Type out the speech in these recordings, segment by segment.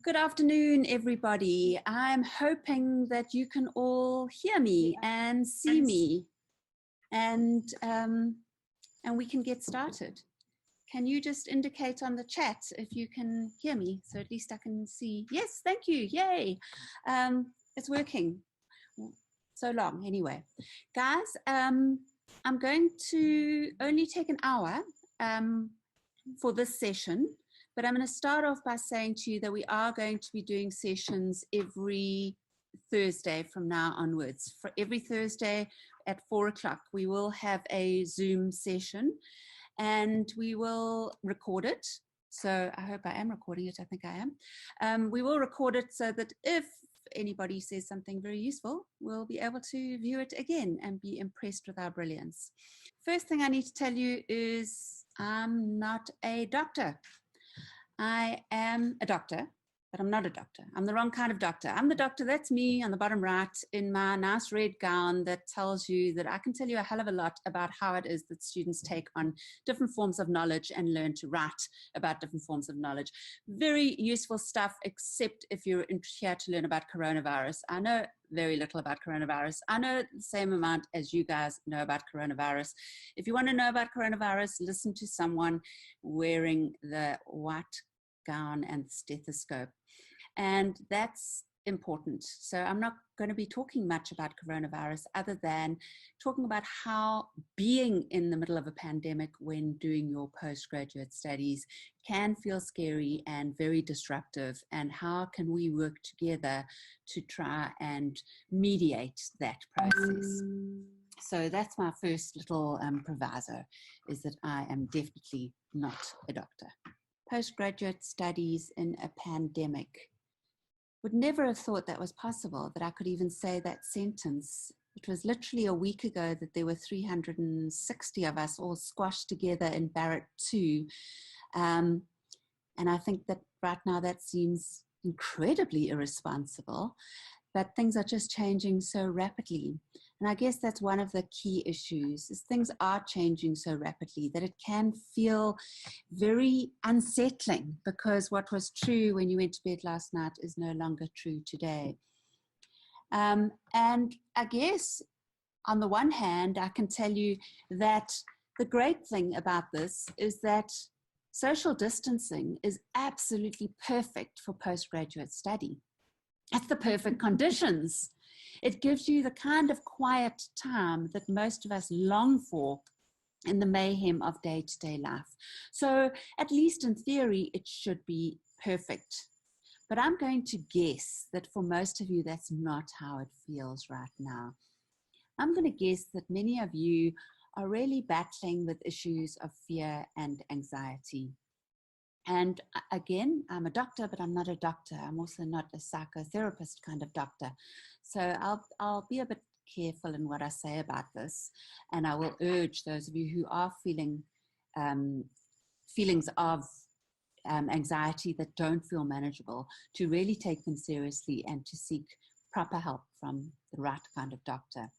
Good afternoon, everybody. I'm hoping that you can all hear me and see me, and we can get started. Can you just indicate on the chat if you can hear me, so at least I can see? Yes, thank you. Yay. It's working. So long, anyway. Guys, I'm going to only take an hour for this session. But I'm going to start off by saying to you that we are going to be doing sessions every Thursday from now onwards. For every Thursday at 4 o'clock, we will have a Zoom session and we will record it. So I hope I am recording it. I think I am. We will record it so that if anybody says something very useful, we'll be able to view it again and be impressed with our brilliance. First thing I need to tell you is I'm not a doctor. I am a doctor, but I'm not a doctor. I'm the wrong kind of doctor. I'm the doctor, that's me on the bottom right in my nice red gown that tells you that I can tell you a hell of a lot about how it is that students take on different forms of knowledge and learn to write about different forms of knowledge. Very useful stuff, except if you're here to learn about coronavirus. I know very little about coronavirus. I know the same amount as you guys know about coronavirus. If you want to know about coronavirus, listen to someone wearing the white gown and stethoscope. And that's important. So I'm not going to be talking much about coronavirus other than talking about how being in the middle of a pandemic when doing your postgraduate studies can feel scary and very disruptive, and how can we work together to try and mediate that process. So that's my first little proviso, is that I am definitely not a doctor. Postgraduate studies in a pandemic. Would never have thought that was possible, that I could even say that sentence. It was literally a week ago that there were 360 of us all squashed together in Barrett 2. And I think that right now that seems incredibly irresponsible, but things are just changing so rapidly. And I guess that's one of the key issues, is things are changing so rapidly that it can feel very unsettling, because what was true when you went to bed last night is no longer true today. And I guess on the one hand, I can tell you that the great thing about this is that social distancing is absolutely perfect for postgraduate study. It's the perfect conditions. It gives you the kind of quiet time that most of us long for in the mayhem of day-to-day life. So at least in theory, it should be perfect. But I'm going to guess that for most of you, that's not how it feels right now. I'm going to guess that many of you are really battling with issues of fear and anxiety. And again, I'm a doctor, but I'm not a doctor. I'm also not a psychotherapist kind of doctor. So I'll be a bit careful in what I say about this. And I will urge those of you who are feeling feelings of anxiety that don't feel manageable to really take them seriously and to seek proper help from the right kind of doctor.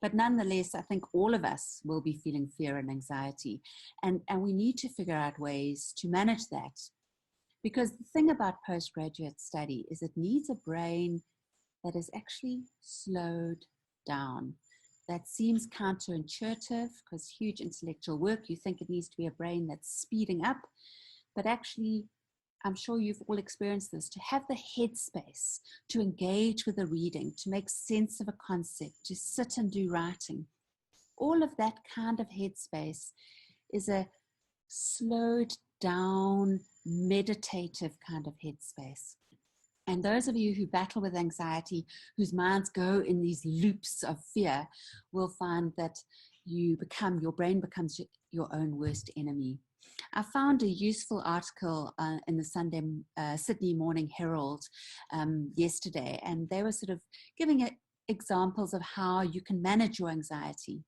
But nonetheless, I think all of us will be feeling fear and anxiety, and we need to figure out ways to manage that. Because the thing about postgraduate study is it needs a brain that is actually slowed down. That seems counterintuitive, because huge intellectual work, you think it needs to be a brain that's speeding up, but actually, I'm sure you've all experienced this, to have the headspace to engage with a reading, to make sense of a concept, to sit and do writing. All of that kind of headspace is a slowed down, meditative kind of headspace. And those of you who battle with anxiety, whose minds go in these loops of fear, will find that your brain becomes your own worst enemy. I found a useful article in the Sydney Morning Herald yesterday, and they were sort of giving examples of how you can manage your anxiety.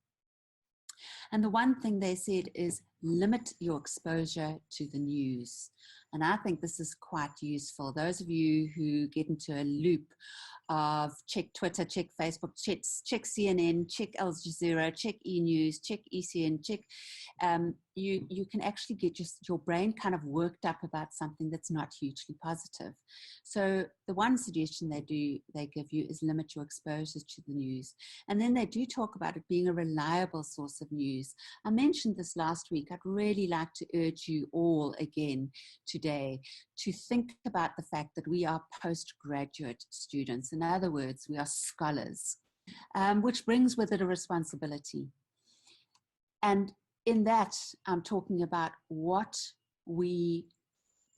And the one thing they said is limit your exposure to the news. And I think this is quite useful. Those of you who get into a loop of check Twitter, check Facebook, check CNN, check Al Jazeera, check E! News, check ECN, check, you can actually get your brain kind of worked up about something that's not hugely positive. So the one suggestion they give you is limit your exposures to the news. And then they do talk about it being a reliable source of news. I mentioned this last week. I'd really like to urge you all again today to think about the fact that we are postgraduate students. In other words, we are scholars, which brings with it a responsibility. And in that, I'm talking about what we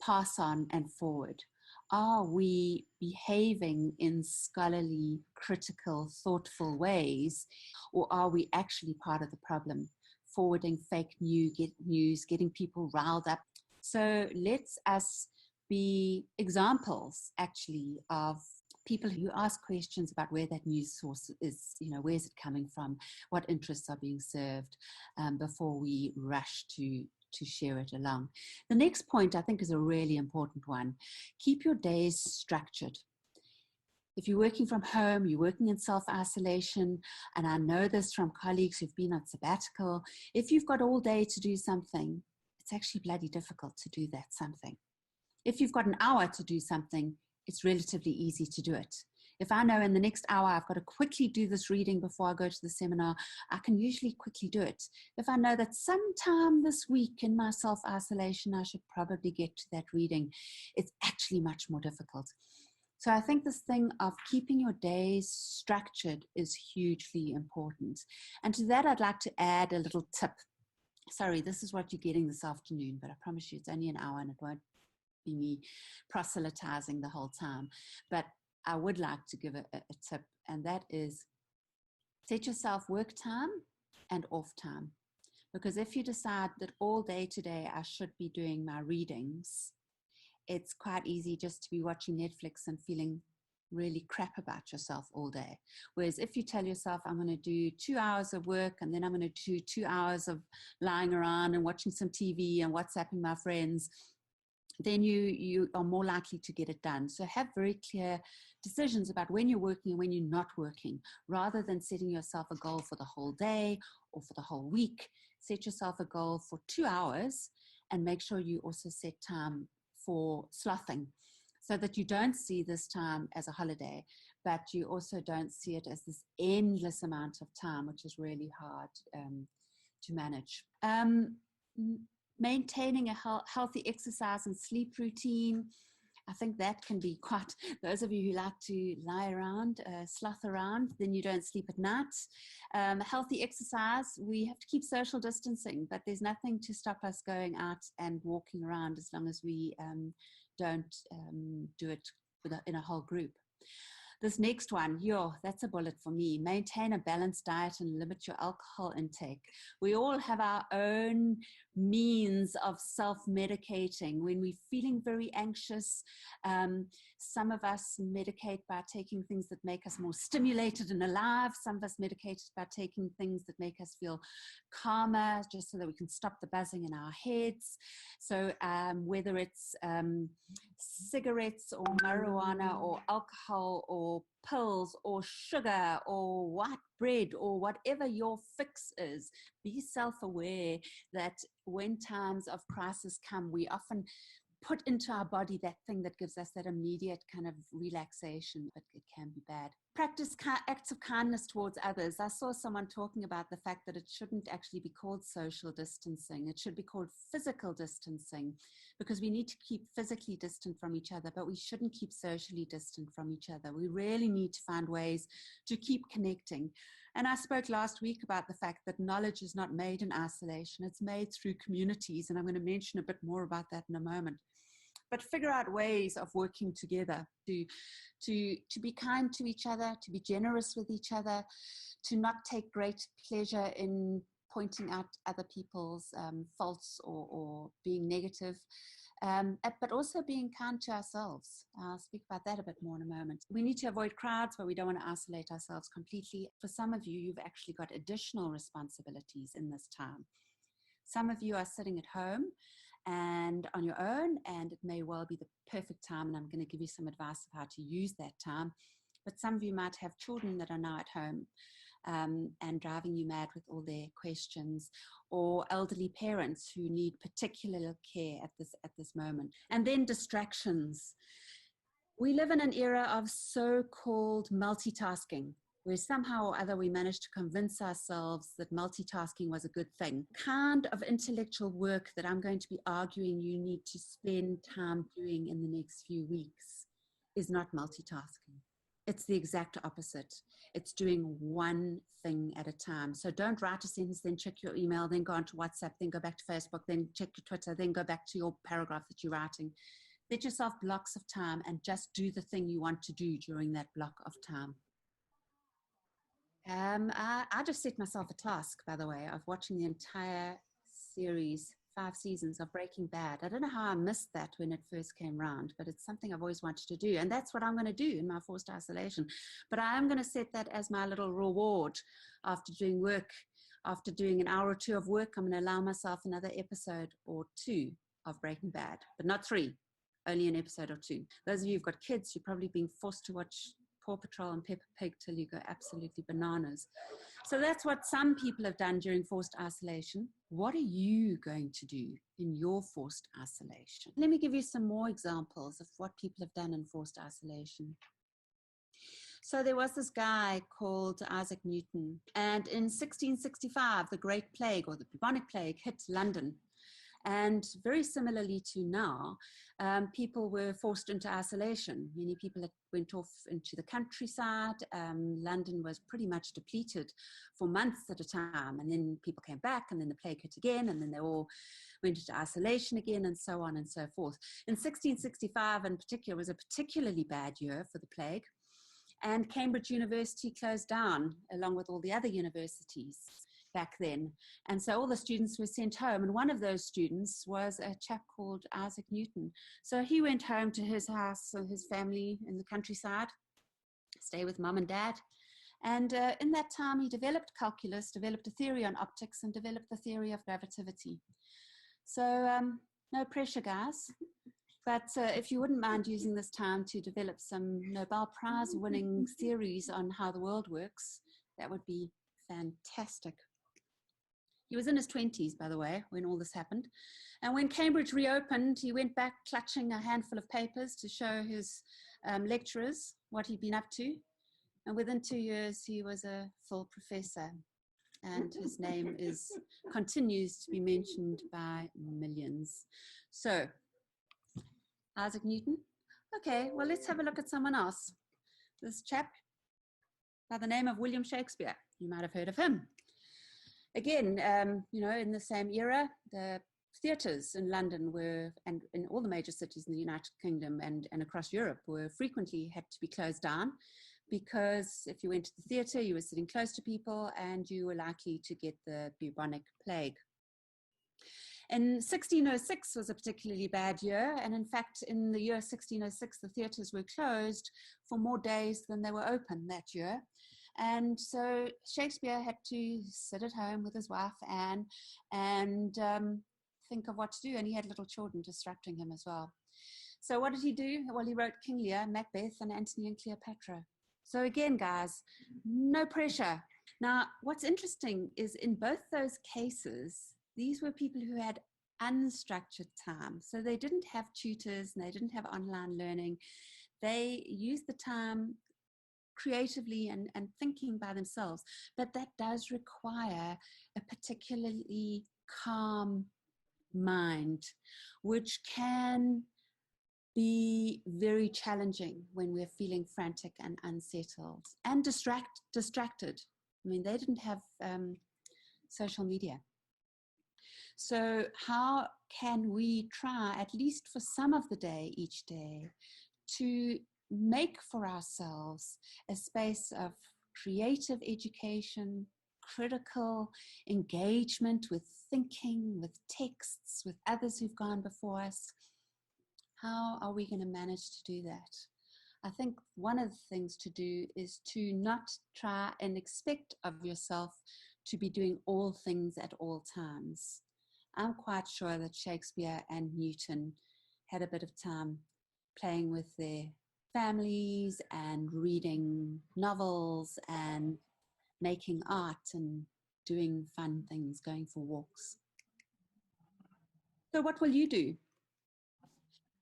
pass on and forward. Are we behaving in scholarly, critical, thoughtful ways, or are we actually part of the problem, forwarding fake news, getting people riled up? So let's us be examples, actually, of people who ask questions about where that news source is, where's it coming from, what interests are being served, before we rush to share it along. The next point I think is a really important one. Keep your days structured. If you're working from home, you're working in self-isolation, and I know this from colleagues who've been on sabbatical, if you've got all day to do something, it's actually bloody difficult to do that something. If you've got an hour to do something, it's relatively easy to do it. If I know in the next hour I've got to quickly do this reading before I go to the seminar, I can usually quickly do it. If I know that sometime this week in my self-isolation I should probably get to that reading, it's actually much more difficult. So I think this thing of keeping your days structured is hugely important. And to that I'd like to add a little tip. Sorry, this is what you're getting this afternoon, but I promise you it's only an hour and it won't be me proselytizing the whole time. But I would like to give a tip, and that is set yourself work time and off time. Because if you decide that all day today I should be doing my readings, it's quite easy just to be watching Netflix and feeling really crap about yourself all day. Whereas if you tell yourself, I'm going to do 2 hours of work and then I'm going to do 2 hours of lying around and watching some TV and WhatsApping my friends, then you are more likely to get it done. So have very clear decisions about when you're working and when you're not working, rather than setting yourself a goal for the whole day or for the whole week. Set yourself a goal for 2 hours and make sure you also set time for slothing, so that you don't see this time as a holiday, but you also don't see it as this endless amount of time, which is really hard to manage. Maintaining a healthy exercise and sleep routine. I think that can be quite, those of you who like to lie around, sloth around, then you don't sleep at night. Healthy exercise, we have to keep social distancing, but there's nothing to stop us going out and walking around as long as we don't do it in a whole group. This next one, that's a bullet for me. Maintain a balanced diet and limit your alcohol intake. We all have our own means of self-medicating when we're feeling very anxious. Some of us medicate by taking things that make us more stimulated and alive. Some of us medicate by taking things that make us feel calmer, just so that we can stop the buzzing in our heads. So whether it's cigarettes or marijuana or alcohol or pills or sugar or white bread or whatever your fix is, be self-aware that when times of crisis come, we often put into our body that thing that gives us that immediate kind of relaxation, but it can be bad. Practice acts of kindness towards others. I saw someone talking about the fact that it shouldn't actually be called social distancing. It should be called physical distancing, because we need to keep physically distant from each other, but we shouldn't keep socially distant from each other. We really need to find ways to keep connecting. And I spoke last week about the fact that knowledge is not made in isolation. It's made through communities, and I'm going to mention a bit more about that in a moment. But figure out ways of working together to be kind to each other, to be generous with each other, to not take great pleasure in pointing out other people's faults or being negative, but also being kind to ourselves. I'll speak about that a bit more in a moment. We need to avoid crowds, but we don't want to isolate ourselves completely. For some of you, you've actually got additional responsibilities in this time. Some of you are sitting at home and on your own, and it may well be the perfect time, and I'm going to give you some advice of how to use that time. But some of you might have children that are now at home and driving you mad with all their questions, or elderly parents who need particular care at this moment. And then distractions. We live in an era of so-called multitasking, where somehow or other we managed to convince ourselves that multitasking was a good thing. Kind of intellectual work that I'm going to be arguing you need to spend time doing in the next few weeks is not multitasking. It's the exact opposite. It's doing one thing at a time. So don't write a sentence, then check your email, then go onto WhatsApp, then go back to Facebook, then check your Twitter, then go back to your paragraph that you're writing. Set yourself blocks of time and just do the thing you want to do during that block of time. I just set myself a task, by the way, of watching the entire series, 5 seasons of Breaking Bad. I don't know how I missed that when it first came around, but it's something I've always wanted to do. And that's what I'm going to do in my forced isolation. But I am going to set that as my little reward after doing work. After doing an hour or 2 of work, I'm going to allow myself another episode or 2 of Breaking Bad, but not 3, only an episode or 2. Those of you who've got kids, you're probably being forced to watch Paw Patrol and Peppa Pig till you go absolutely bananas. So that's what some people have done during forced isolation. What are you going to do in your forced isolation? Let me give you some more examples of what people have done in forced isolation. So there was this guy called Isaac Newton, and in 1665, the Great Plague, or the bubonic plague, hit London. And very similarly to now, people were forced into isolation. Many people went off into the countryside. London was pretty much depleted for months at a time. And then people came back, and then the plague hit again, and then they all went into isolation again, and so on and so forth. In 1665 in particular was a particularly bad year for the plague. And Cambridge University closed down, along with all the other universities back then. And so all the students were sent home. And one of those students was a chap called Isaac Newton. So he went home to his house, or his family in the countryside, stay with mum and dad. And in that time, he developed calculus, developed a theory on optics, and developed the theory of gravitativity. So no pressure, guys. But if you wouldn't mind using this time to develop some Nobel Prize winning theories on how the world works, that would be fantastic. He was in his 20s, by the way, when all this happened. And when Cambridge reopened, he went back clutching a handful of papers to show his lecturers what he'd been up to. And within 2 years, he was a full professor. And his name continues to be mentioned by millions. So, Isaac Newton. Okay, well, let's have a look at someone else. This chap by the name of William Shakespeare. You might have heard of him. Again, in the same era, the theatres in London were, and in all the major cities in the United Kingdom and across Europe, were frequently had to be closed down, because if you went to the theatre, you were sitting close to people and you were likely to get the bubonic plague. In 1606 was a particularly bad year, and in fact, in the year 1606, the theatres were closed for more days than they were open that year. And so Shakespeare had to sit at home with his wife, Anne, and think of what to do. And he had little children disrupting him as well. So what did he do? Well, he wrote King Lear, Macbeth, and Antony and Cleopatra. So again, guys, no pressure. Now, what's interesting is in both those cases, these were people who had unstructured time. So they didn't have tutors and they didn't have online learning. They used the time creatively and thinking by themselves. But that does require a particularly calm mind, which can be very challenging when we're feeling frantic and unsettled and distracted. I mean, they didn't have social media. So how can we try, at least for some of the day, each day, to make for ourselves a space of creative education, critical engagement with thinking, with texts, with others who've gone before us? How are we going to manage to do that? I think one of the things to do is to not try and expect of yourself to be doing all things at all times. I'm quite sure that Shakespeare and Newton had a bit of time playing with their families and reading novels and making art and doing fun things, going for walks. So what will you do?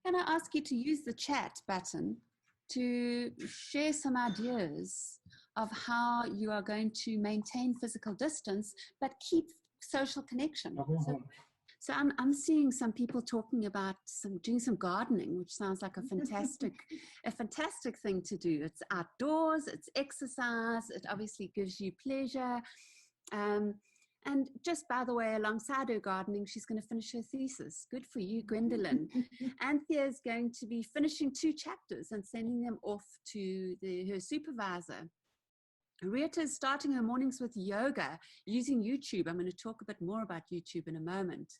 Can I ask you to use the chat button to share some ideas of how you are going to maintain physical distance but keep social connection? So I'm seeing some people talking about doing some gardening, which sounds like a fantastic thing to do. It's outdoors, it's exercise, it obviously gives you pleasure. And just by the way, alongside her gardening, she's going to finish her thesis. Good for you, Gwendolyn. Anthea is going to be finishing 2 chapters and sending them off to her supervisor. Rita is starting her mornings with yoga using YouTube. I'm going to talk a bit more about YouTube in a moment.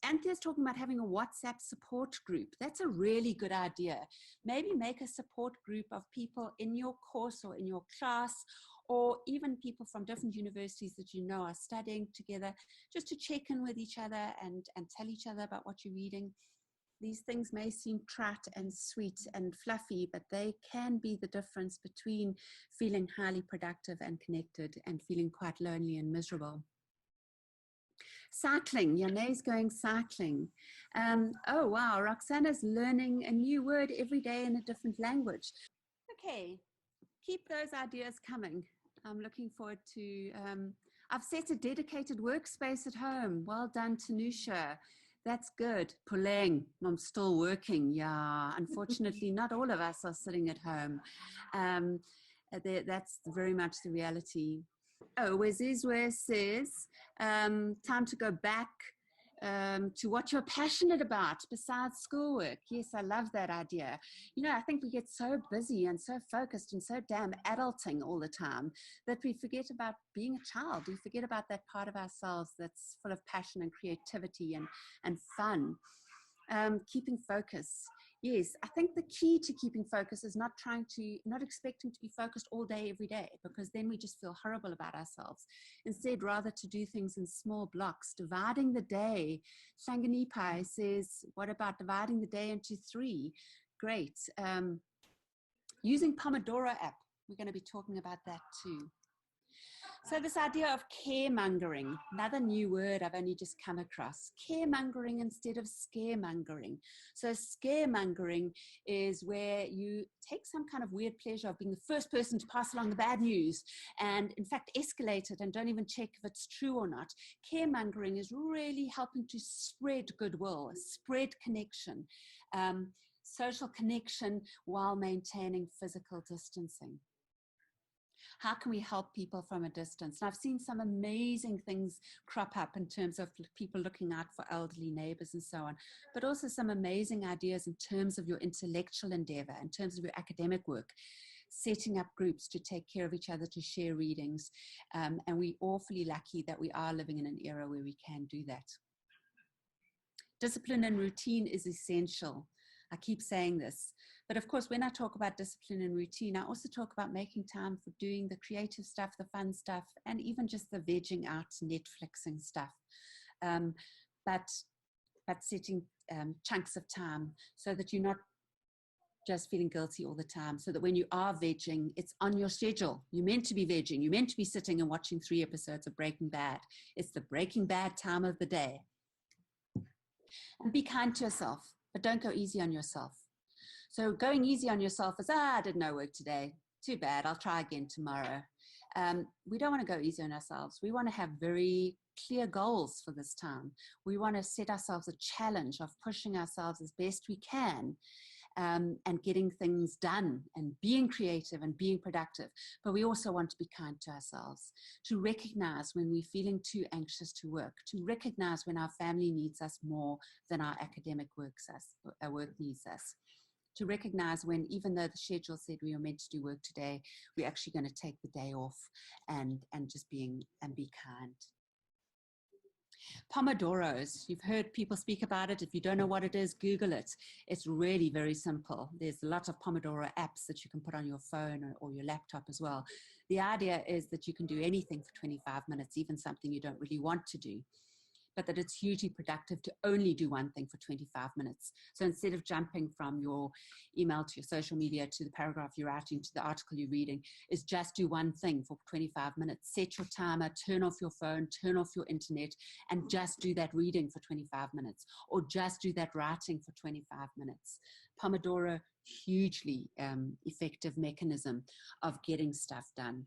Anthea's talking about having a WhatsApp support group. That's a really good idea. Maybe make a support group of people in your course or in your class, or even people from different universities that you know are studying together, just to check in with each other and tell each other about what you're reading. These things may seem trite and sweet and fluffy, but they can be the difference between feeling highly productive and connected and feeling quite lonely and miserable. Cycling, Yane's going cycling. Oh wow, Roxana's learning a new word every day in a different language. Okay, keep those ideas coming. I'm looking forward to, I've set a dedicated workspace at home. Well done, Tanusha. That's good. Puleng, I'm still working. Yeah, unfortunately, not all of us are sitting at home. That's very much the reality. Oh, Wezizwe says, time to go back to what you're passionate about besides schoolwork. Yes, I love that idea. You know, I think we get so busy and so focused and so damn adulting all the time that we forget about being a child. We forget about that part of ourselves that's full of passion and creativity and fun. Keeping focus. Yes, I think the key to keeping focus is not expecting to be focused all day, every day, because then we just feel horrible about ourselves. Instead, rather to do things in small blocks, dividing the day. Shanganipai says, what about dividing the day into 3? Great. Using Pomodoro app. We're going to be talking about that too. So this idea of caremongering, another new word I've only just come across, caremongering instead of scaremongering. So scaremongering is where you take some kind of weird pleasure of being the first person to pass along the bad news and in fact escalate it and don't even check if it's true or not. Caremongering is really helping to spread goodwill, spread connection, social connection while maintaining physical distancing. How can we help people from a distance? And I've seen some amazing things crop up in terms of people looking out for elderly neighbors and so on, but also some amazing ideas in terms of your intellectual endeavor, in terms of your academic work, setting up groups to take care of each other, to share readings. And we're awfully lucky that we are living in an era where we can do that. Discipline and routine is essential. I keep saying this, but of course, when I talk about discipline and routine, I also talk about making time for doing the creative stuff, the fun stuff, and even just the vegging out, Netflixing stuff. But setting chunks of time so that you're not just feeling guilty all the time, so that when you are vegging, it's on your schedule. You're meant to be vegging. You're meant to be sitting and watching 3 episodes of Breaking Bad. It's the Breaking Bad time of the day. And be kind to yourself, but don't go easy on yourself. So going easy on yourself is, I did no work today. Too bad, I'll try again tomorrow. We don't want to go easy on ourselves. We want to have very clear goals for this time. We want to set ourselves a challenge of pushing ourselves as best we can and getting things done and being creative and being productive. But we also want to be kind to ourselves, to recognize when we're feeling too anxious to work, to recognize when our family needs us more than our academic work needs us, to recognize when, even though the schedule said we were meant to do work today, we're actually going to take the day off and be kind. Pomodoros, you've heard people speak about it. If you don't know what it is, Google it. It's really very simple. There's a lot of Pomodoro apps that you can put on your phone or your laptop as well. The idea is that you can do anything for 25 minutes, even something you don't really want to do, but that it's hugely productive to only do one thing for 25 minutes. So instead of jumping from your email to your social media to the paragraph you're writing to the article you're reading, is just do one thing for 25 minutes. Set your timer, turn off your phone, turn off your internet, and just do that reading for 25 minutes, or just do that writing for 25 minutes. Pomodoro, hugely effective mechanism of getting stuff done.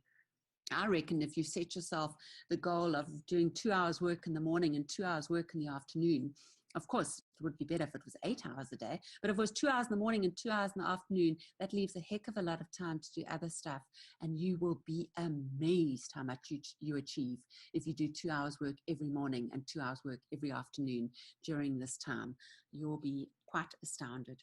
I reckon if you set yourself the goal of doing 2 hours work in the morning and 2 hours work in the afternoon, of course, it would be better if it was 8 hours a day, but if it was 2 hours in the morning and 2 hours in the afternoon, that leaves a heck of a lot of time to do other stuff, and you will be amazed how much you achieve if you do 2 hours work every morning and 2 hours work every afternoon during this time. You will be quite astounded.